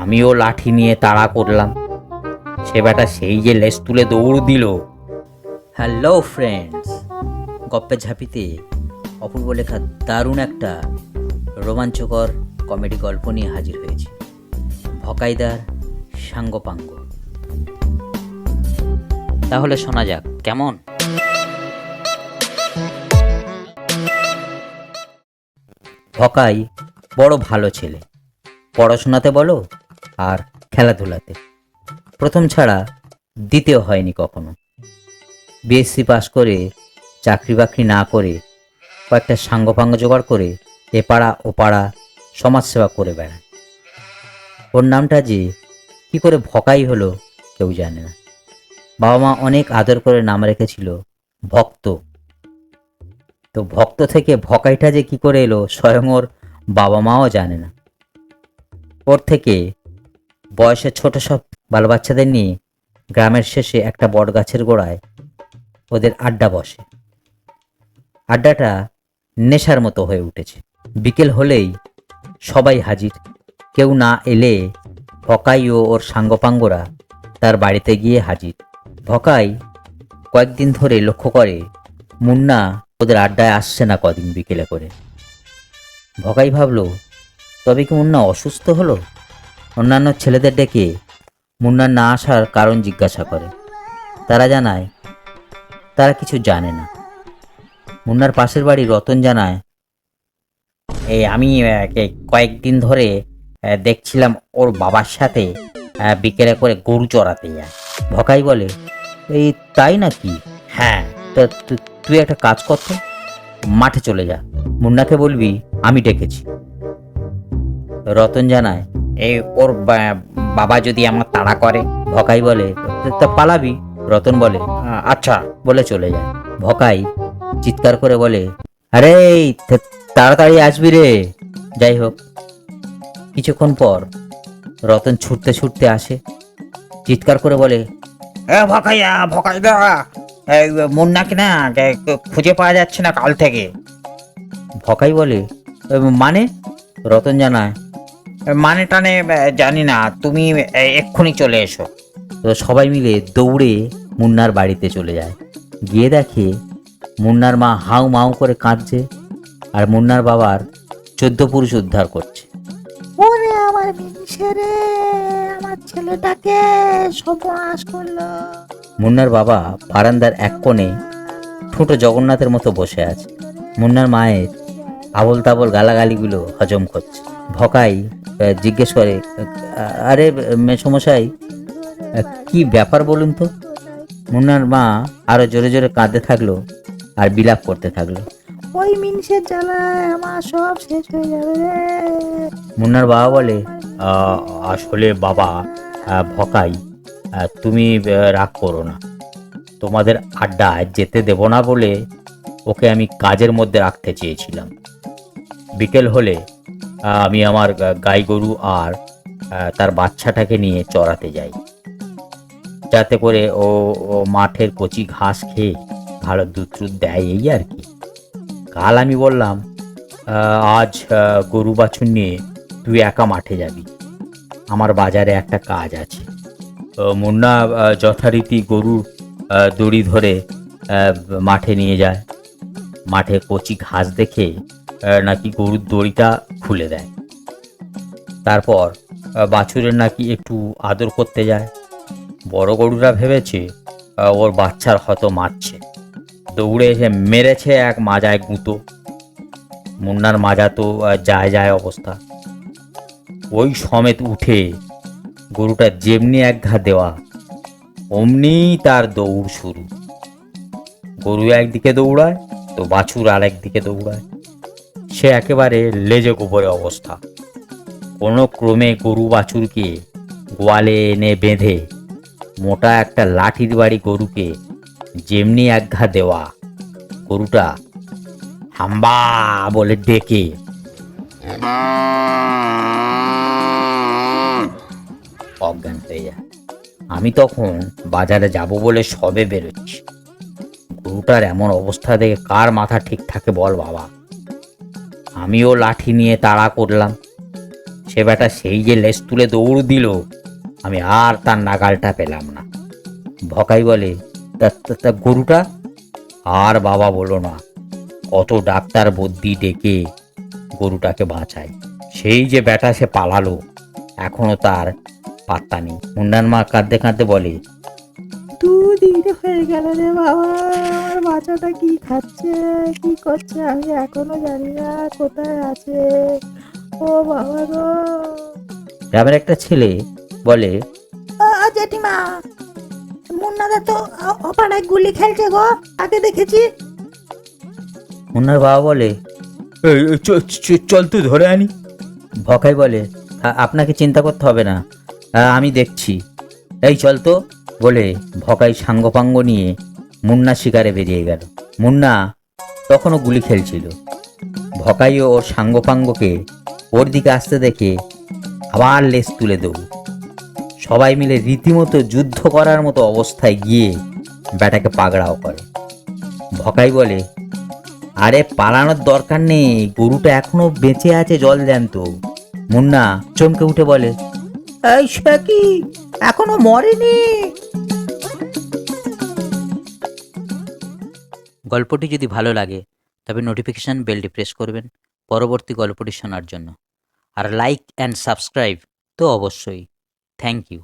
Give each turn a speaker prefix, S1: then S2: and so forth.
S1: আমিও লাঠি নিয়ে তাড়া করলাম। সে বেটা সেই যে লেজ তুলে দৌড় দিল। হ্যালো ফ্রেন্ডস, গপ্পের ঝাঁপিতে অপূর্ব লেখা দারুণ একটা রোমাঞ্চকর কমেডি গল্প নিয়ে হাজির হয়েছি, ভকাইদার সাঙ্গপাঙ্গ। তাহলে শোনা যাক, কেমন? ভকাই বড় ভালো ছেলে, পড়াশোনাতে বলো আর খেলাধুলাতে। প্রথম ছাড়া দ্বিতীয় হয়নি কখনো। বিএসসি পাস করে চাকরি বাকরি না করে কয়েকটা সাঙ্গপাঙ্গ জোগাড় করে এ পাড়া ও পাড়া সমাজসেবা করে বেড়ায়। ওর নামটা যে কি করে ভকাই হলো কেউ জানে না। বাবা মা অনেক আদর করে নাম রেখেছিল ভক্ত। তো ভক্ত থেকে ভকাইটা যে কি করে এলো স্বয়ং ওর বাবা মাও জানে না। ওর থেকে বয়সে ছোট সব বাল বাচ্চাদের নিয়ে গ্রামের শেষে একটা বট গাছের গোড়ায় ওদের আড্ডা বসে। আড্ডাটা নেশার মতো হয়ে উঠেছে। বিকেল হলেই সবাই হাজির। কেউ না এলে ভকাই ও ওর সাঙ্গপাঙ্গরা তার বাড়িতে গিয়ে হাজির। ভকাই কয়েকদিন ধরে লক্ষ্য করে মুন্না ওদের আড্ডায় আসছে না কদিন বিকেলে করে। ভকাই ভাবল, তবে কি মুন্না অসুস্থ হলো? অন্যান্য ছেলেদের ডেকে মুন্নার না আসার কারণ জিজ্ঞাসা করে। তারা জানায় তারা কিছু জানে না। মুন্নার পাশের বাড়ি রতন জানায়, আমি কয়েকদিন ধরে দেখছিলাম ওর বাবার সাথে বিকেলে করে গরু চড়াতে যায়। ভকাই বলে, এই তাই নাকি? হ্যাঁ, তা তুই একটা কাজ কর তো, মাঠে চলে যা, মুন্নাকে বলবি আমি ডেকেছি। রতন জানায়, ওর বাবা যদি আমার তাড়া করে? ভকাই বলে, তা পালাবি। রতন বলে, আচ্ছা, বলে চলে যায়। ভকাই চিৎকার করে বলে, আরে তাড়াতাড়ি আসবি রে। যাই হোক, কিছুক্ষণ পর রতন ছুটতে ছুটতে আসে, চিৎকার করে বলে, ভকাইদা, মুন্নাকে না খুঁজে পাওয়া যাচ্ছে না কাল থেকে। ভকাই বলে, মানে? রতন জানায়, মানে টানে জানি না, তুমি এক্ষুনি চলে এসো। তো সবাই মিলে দৌড়ে মুন্নার বাড়িতে চলে যায়। গিয়ে দেখে মুন্নার মা হাউ মাউ করে কাঁদছে আর মুন্নার বাবার 14 পুরুষ উদ্ধার করছে।
S2: ওরে আমার মিনসে রে, আমার ছেলেটাকে সর্বনাশ করলো।
S1: মুন্নার বাবা বারান্দার এক কোণে ঠোঁটো জগন্নাথের মতো বসে আছে। মুন্নার মায়ের আবল তাবল গালাগালিগুলো হজম করছে। ভকাই জিজ্ঞেস করে, আরে মেসমশাই, কি ব্যাপার বলুন তো? মুন্নার মা আরো জোরে জোরে কাঁদতে থাকলো আর বিলাপ করতে থাকলো।
S2: ওই মিনসের জ্বালায় আমার সব শেষ হয়ে যাবে রে।
S1: মুন্নার বাবা বলে, আসলে বাবা ভকাই, তুমি রাগ করো না। তোমাদের আড্ডায় যেতে দেব না বলে ওকে আমি কাজের মধ্যে রাখতে চেয়েছিলাম। বিকেল হলে আমি আমার গাই গরু আর তার বাচ্চাটাকে নিয়ে চড়াতে যাই, যাতে করে ও মাঠের কচি ঘাস খেয়ে ভালো দুধ টুধ দেয়, এই আর কি। কাল আমি বললাম, আজ গরু বাছুর নিয়ে তুই একা মাঠে যাবি, আমার বাজারে একটা কাজ আছে। মুন্না যথারীতি গরু দড়ি ধরে মাঠে নিয়ে যায়। মাঠে কচি ঘাস দেখে নাকি গরুর দড়িটা খুলে দেয়। তারপর বাছুরের নাকি একটু আদর করতে যায়। বড় গরুরা ভেবেছে ওর বাচ্চার হয়তো মারছে, দৌড়ে এসে মেরেছে এক মাজায় গুঁতো। মুন্নার মাজা তো যায় যায় অবস্থা। ওই সমেত উঠে গরুটা যেমনি এক ঘা দেওয়া অমনি তার দৌড় শুরু। গরু একদিকে দৌড়ায় তো বাছুর আর একদিকে দৌড়ায়। সে একেবারে লেজে গোবরে অবস্থা। কোনো ক্রমে গরু বাছুরকে গোয়ালে এনে বেঁধে মোটা একটা লাঠির বাড়ি গরুকে যেমনি এক ঘা দেওয়া, গরুটা হাম্বা বলে ডেকে অজ্ঞান হয়ে যায়। আমি তখন বাজারে যাব বলে সবে বেরোচ্ছি। গরুটার এমন অবস্থা দেখে কার মাথা ঠিক থাকে বল বাবা। আমিও লাঠি নিয়ে তাড়া করলাম। সে বেটা সেই যে লেজ তুলে দৌড় দিল, আমি আর তার নাগালটা পেলাম না। ভকাই বলে, তা গরুটা? আর বাবা বলো না, কত ডাক্তার বুদ্ধি ডেকে গরুটাকে বাঁচাই, সেই যে বেটা সে পালালো, এখনো তার পাত্তা নেই। মুন্নার মা কাঁদতে কাঁদতে বলে,
S2: 2 দিন হয়ে গেল রে বাবা, আমার বাচ্চাটা কি খাচ্ছে কি করছে আমি এখনো জানি না কোথায় আছে। ও বাবা গো।
S1: গ্রামের একটা ছেলে বলে,
S2: জেঠিমা, মুন্নাদা তো অপাড়ায় গুলি খেলছে গো, আগে দেখেছি।
S1: মুন্নার বাবা বলে, চল তুই ধরে আনি। ভকাই বলে, আপনাকে চিন্তা করতে হবে না, আমি দেখছি, এই চল তো। বলে ভকাই সাঙ্গপাঙ্গ নিয়ে মুন্না শিকারে বেরিয়ে গেল। মুন্না তখনও গুলি খেলছিল। ভকাই ও ওর সাঙ্গপাঙ্গকে ওর দিকে আসতে দেখে আবার লেজ তুলে দেব। সবাই মিলে রীতিমতো যুদ্ধ করার মতো অবস্থায় গিয়ে ব্যাটাকে পাকড়াও করে। ভকাই বলে, আরে পালানোর দরকার নেই, গরুটা এখনো বেঁচে আছে, জল দেন তো। মুন্না চমকে উঠে বলে, এই সে কি, এখনো মরেনি? গল্পটি যদি ভালো লাগে তবে নোটিফিকেশন বেলটি প্রেস করবেন পরবর্তী গল্পটি শোনার জন্য। আর লাইক অ্যান্ড সাবস্ক্রাইব তো অবশ্যই। Thank you.